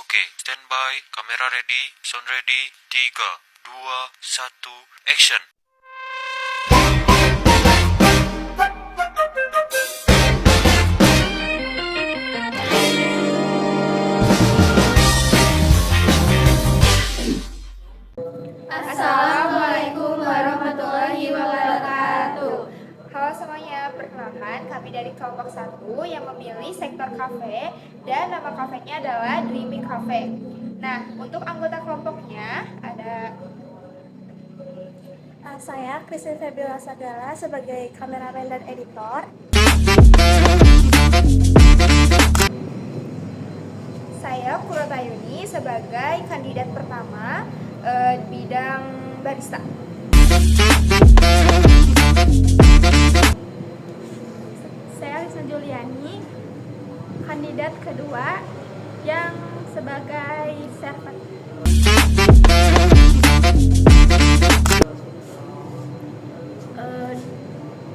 Oke, standby, kamera ready, sound ready, 3, 2, 1, action. Assalamualaikum warahmatullahi wabarakatuh. Halo semuanya, perkenalkan kami dari kelompok 1 yang memilih sektor kafe dan nama kafenya adalah Dreamy Cafe. Nah, untuk anggota kelompoknya ada Saya Christine Febiola Sagala sebagai kameramen dan editor. saya Kurotayuni sebagai kandidat pertama bidang barista. Saya Lisa Juliani, kandidat kedua yang sebagai server.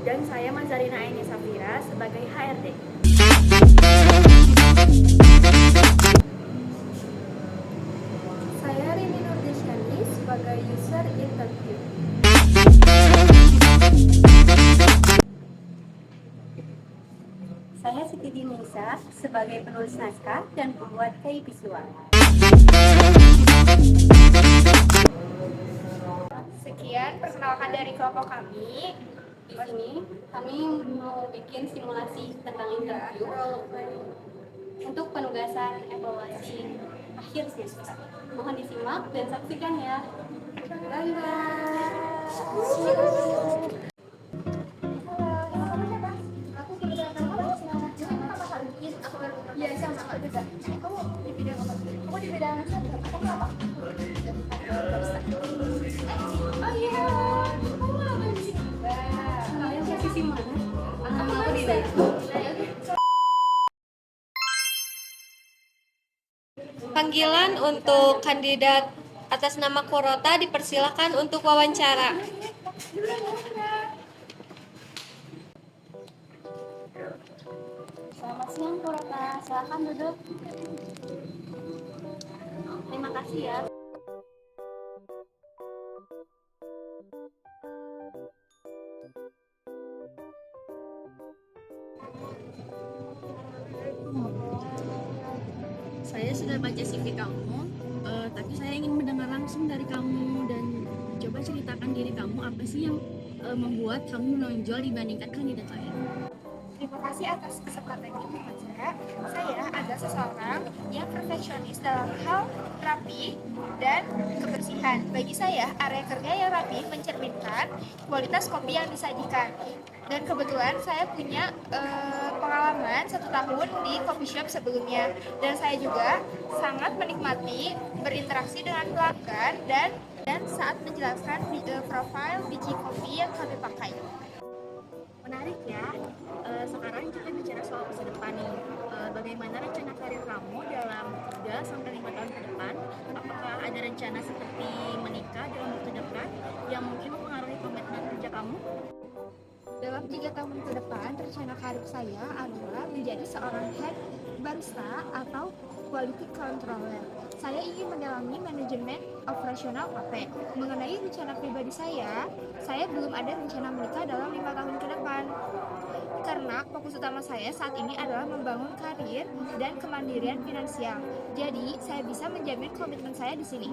Dan saya Mazarina Aini Safira sebagai HRD. Saya Rini Nurdisyani sebagai user interview. Saya Siti Dinisa sebagai penulis naskah dan pembuat KI visual. Sekian perkenalkan dari kelompok kami. Di sini kami mau bikin simulasi tentang interview untuk penugasan evaluasi akhir semester. Mohon disimak dan saksikan ya. Panggilan untuk kandidat atas nama Kurota dipersilakan untuk wawancara. Selamat siang Kurota, silakan duduk. Terima kasih ya. Saya sudah baca CV kamu, tapi saya ingin mendengar langsung dari kamu dan coba ceritakan diri kamu apa sih yang membuat kamu menonjol dibandingkan kandidat lain. Terima kasih atas kesempatan ini wawancara. Saya adalah seseorang yang perfeksionis dalam hal rapi dan kebersihan. Bagi saya, area kerja yang rapi mencerminkan kualitas kopi yang disajikan. Dan kebetulan saya punya pengalaman 1 tahun di coffee shop sebelumnya. Dan saya juga sangat menikmati berinteraksi dengan pelanggan dan saat menjelaskan profil biji kopi yang kami pakai. Menarik ya. Sekarang kita bicara soal masa depan nih. Bagaimana rencana karir kamu dalam 3-5 tahun ke depan? Apakah ada rencana seperti menikah dalam waktu dekat yang mungkin mempengaruhi komitmen kerja kamu? Dalam 3 tahun ke depan, rencana karir saya adalah menjadi seorang head barista atau quality controller. Saya ingin mendalami manajemen operasional kafe. Mengenai rencana pribadi saya belum ada rencana menikah dalam 5 tahun ke depan. Karena fokus utama saya saat ini adalah membangun karir dan kemandirian finansial. Jadi, saya bisa menjamin komitmen saya di sini.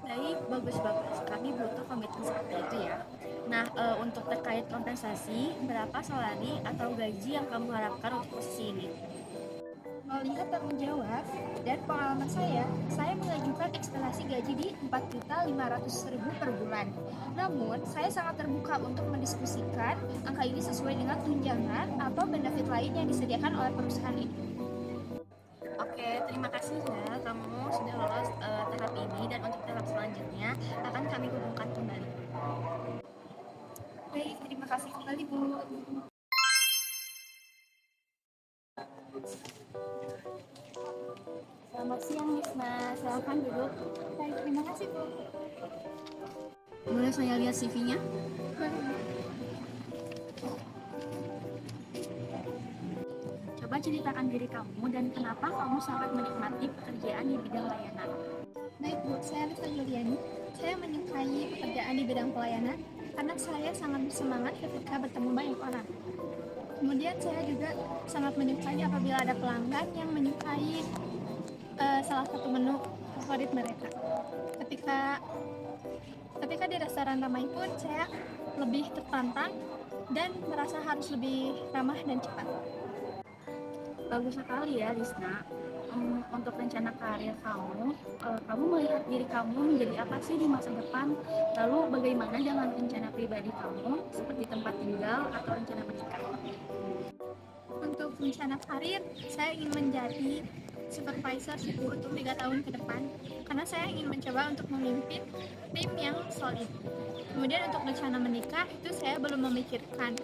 Baik, bagus. Kami butuh komitmen seperti itu ya. Nah, untuk terkait kompensasi, berapa salari atau gaji yang kamu harapkan untuk posisi ini? Melihat tanggung jawab dan pengalaman saya mengajukan ekspektasi gaji di 4.500.000 per bulan. Namun, saya sangat terbuka untuk mendiskusikan angka ini sesuai dengan tunjangan atau benefit lain yang disediakan oleh perusahaan ini. Oke, terima kasih ya kamu sudah lolos tahap ini dan untuk tahap selanjutnya akan kami hubungkan kembali. Baik, terima kasih kembali Bu. Selamat siang Misna, silakan duduk. Baik, terima kasih Bu. Boleh saya lihat CV-nya? Coba ceritakan diri kamu dan kenapa kamu sangat menikmati pekerjaan di bidang pelayanan karena saya sangat bersemangat ketika bertemu banyak orang. Kemudian saya juga sangat menyukai apabila ada pelanggan yang menyukai salah satu menu favorit mereka. Ketika di restoran ramai pun saya lebih tertantang dan merasa harus lebih ramah dan cepat. Bagus sekali ya, Lisna. Untuk rencana karir kamu, kamu melihat diri kamu menjadi apa sih di masa depan? Lalu bagaimana dengan rencana pribadi kamu, seperti tempat tinggal atau rencana menikah? Untuk rencana karir, saya ingin menjadi supervisor suku untuk 3 tahun ke depan karena saya ingin mencoba untuk memimpin tim yang solid. Kemudian untuk rencana menikah itu saya belum memikirkan.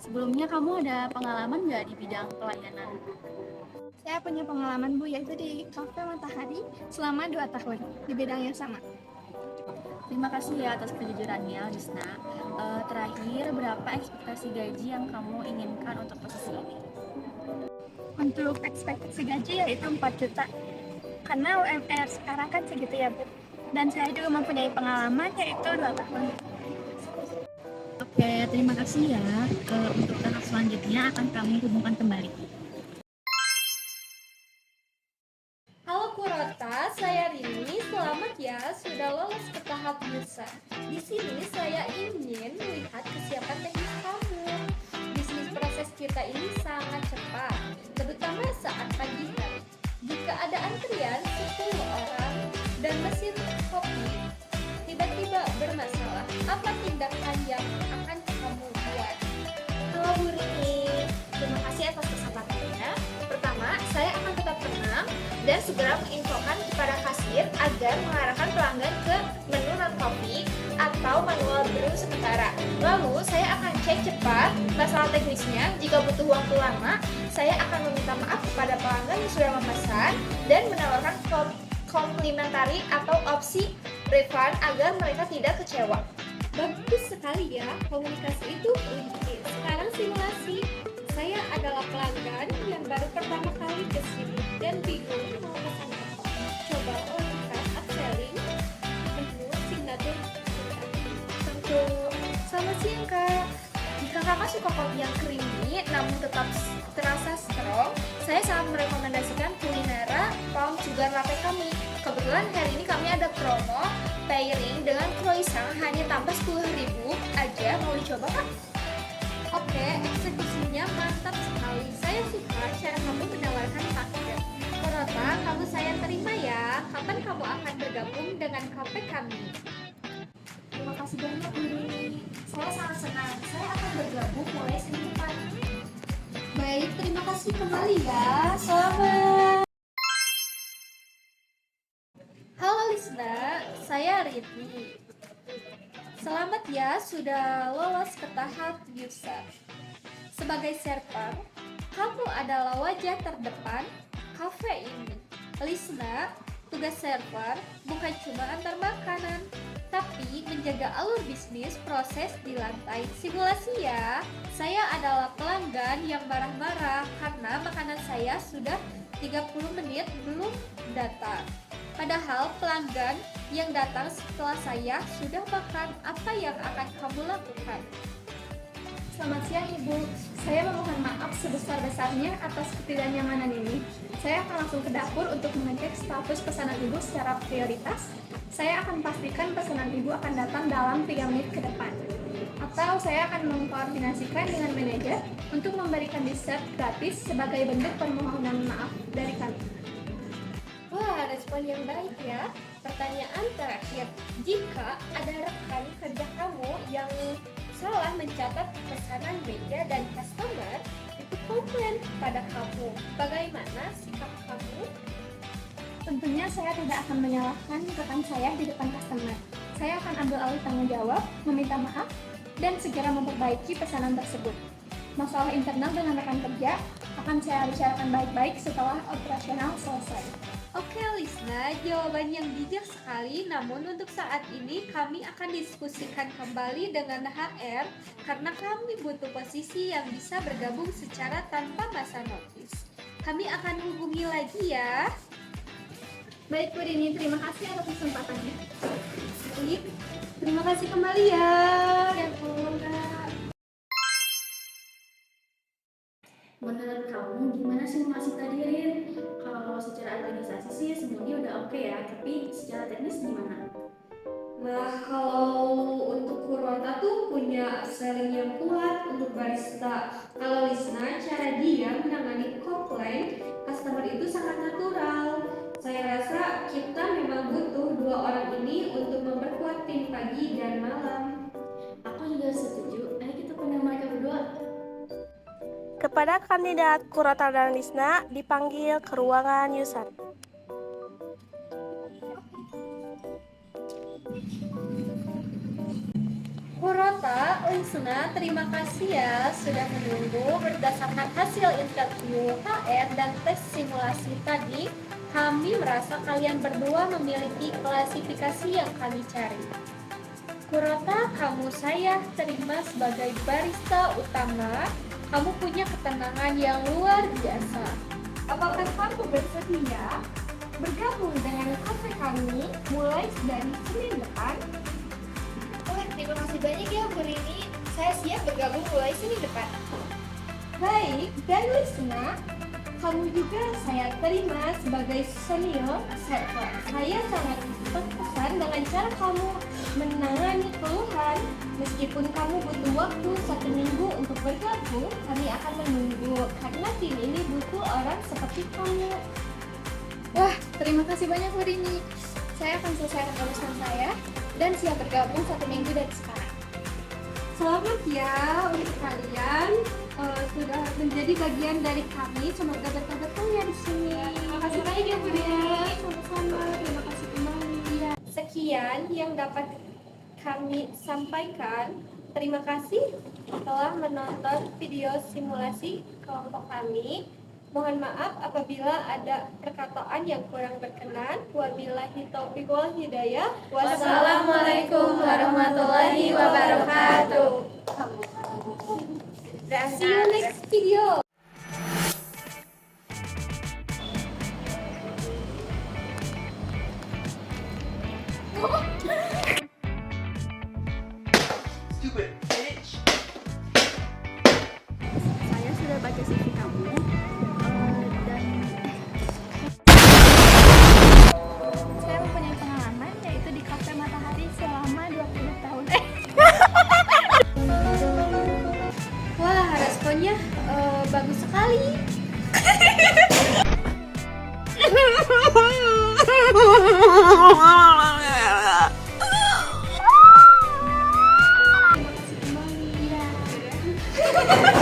Sebelumnya kamu ada pengalaman nggak di bidang pelayanan? Saya punya pengalaman Bu, yaitu di Cafe Matahari selama 2 tahun di bidang yang sama. Terima kasih ya atas kejujurannya, Lisna. Terakhir, berapa ekspektasi gaji yang kamu inginkan untuk posisi ini? Untuk ekspektasi gaji yaitu 4 juta. Karena UMR sekarang kan segitu ya Bu. Dan saya juga mempunyai pengalaman yaitu 2 tahun. Oke, terima kasih ya. Untuk tahap selanjutnya akan kami hubungkan kembali. Halo Kurota, saya Rini. Selamat ya sudah lolos ke tahap user. Di sini saya ingin melihat kesiapan teknis kamu. Bisnis proses kita ini sangat cepat, terutama saat pagi hari. Jika ada antrian 10 orang dan mesin kopi tiba-tiba bermasalah, apa tindakan yang akan kamu buat? Halo Bu Rini, terima kasih atas kesempatannya. Pertama, saya akan tetap tenang dan segera menginfokan kepada kasir agar mengarahkan pelanggan ke menu non kopi atau manual brew sementara. Lalu, saya akan cek cepat masalah teknisnya. Jika butuh waktu lama, saya akan meminta maaf kepada pelanggan yang sudah memesan dan menawarkan komplimentari atau opsi refund agar mereka tidak kecewa. Bagus sekali ya, komunikasi itu kunci. Sekarang simulasi. Saya adalah pelanggan yang baru pertama kali ke sini dan bingung mau pesan apa. Coba lakukan upselling menu signature. Selamat siang Kak. Jika Kakak suka kopi yang creamy namun tetap terasa strong, saya sangat merekomendasikan Culinara Palm Sugar Latte kami. Kebetulan hari ini kami ada promo pairing dengan croissant hanya tambah 10.000 aja. Mau dicoba Kak? Oke, eksekusinya mantap sekali. Saya suka cara kamu menawarkan paket. Kurota, kamu saya terima ya. Kapan kamu akan bergabung dengan kafe kami? Terima kasih banyak Bu Rini. Saya sangat senang. Saya akan bergabung mulai Senin depan. Baik, terima kasih kembali ya. Selamat. Halo Lisna, saya Rini. Selamat ya sudah lolos ke tahap user. Sebagai server, kamu adalah wajah terdepan kafe ini. Lisna, tugas server bukan cuma antar makanan, tapi menjaga alur bisnis proses di lantai. Simulasi ya, saya adalah pelanggan yang marah-marah karena makanan saya sudah 30 menit belum datang. Padahal pelanggan yang datang setelah saya sudah makan. Apa yang akan kamu lakukan? Selamat siang Ibu. Saya memohon maaf sebesar-besarnya atas ketidaknyamanan ini. Saya akan langsung ke dapur untuk mengecek status pesanan Ibu secara prioritas. Saya akan pastikan pesanan Ibu akan datang dalam 3 menit ke depan. Atau saya akan mengkoordinasikan dengan manajer untuk memberikan dessert gratis sebagai bentuk permohonan maaf dari kami. Wah, respon yang baik ya. Pertanyaan terakhir, jika ada rekan kerja kamu yang salah mencatat pesanan meja dan customer itu komplain pada kamu, bagaimana sikap kamu? Tentunya saya tidak akan menyalahkan rekan saya di depan customer. Saya akan ambil alih tanggung jawab, meminta maaf, dan segera memperbaiki pesanan tersebut. Masalah internal dengan rekan kerja akan saya bicarakan baik-baik setelah operasional selesai. Oke Lisna, jawaban yang bijak sekali. Namun untuk saat ini kami akan diskusikan kembali dengan HR karena kami butuh posisi yang bisa bergabung secara tanpa masa notis. Kami akan hubungi lagi ya. Baik Bu Rini, terima kasih atas kesempatannya. Baik, terima kasih kembali ya. Ya Bu. Menurut kamu gimana simulasi tadi, Rin? Kalau secara organisasi sih semuanya udah oke ya, tapi secara teknis gimana? Nah, kalau untuk Kurota tuh punya selling yang kuat untuk barista. Kalau Lisna, cara dia menangani komplain customer itu sangat natural. Saya rasa kita memang butuh dua orang ini untuk memperkuat tim pagi dan malam. Aku juga setuju, ayo kita panggil mereka berdua. Kepada kandidat Kurota dan Lisna dipanggil ke ruangan Yusat. Kurota, Lisna, terima kasih ya sudah menunggu. Berdasarkan hasil interview HR dan tes simulasi tadi, kami merasa kalian berdua memiliki klasifikasi yang kami cari. Kurota, kamu saya terima sebagai barista utama. Kamu punya ketenangan yang luar biasa. Apakah kamu bersedia bergabung dengan kafe kami mulai dari Senin depan? Wah, terima kasih banyak ya Bu Rini. Saya siap bergabung mulai Senin depan. Baik, dan Lisna, kamu juga saya terima sebagai senior server. Saya sangat terkesan dengan cara kamu menangani keluhan. Meskipun kamu butuh waktu 1 minggu untuk bergabung, kami akan menunggu karena tim ini butuh orang seperti kamu. Wah, terima kasih banyak Bu Rini. Saya akan selesaikan urusan saya dan siap bergabung 1 minggu dari sekarang. Selamat ya untuk kalian sudah menjadi bagian dari kami. Semoga betah-betah ya di sini. Terima kasih banyak ya Bu Rini. Sama-sama. Terima kasih kembali. Ya. Sekian yang dapat kami sampaikan. Terima kasih telah menonton video simulasi kelompok kami. Mohon maaf apabila ada perkataan yang kurang berkenan. Wabillahi taufiq wal hidayah. Wassalamualaikum warahmatullahi wabarakatuh. See you next video. Stupid bitch. Saya sudah baca CV kamu dan saya mempunyai pengalaman yaitu di Cafe Matahari selama 20 tahun. Wah, responnya bagus sekali. Terima kasih kembali ya.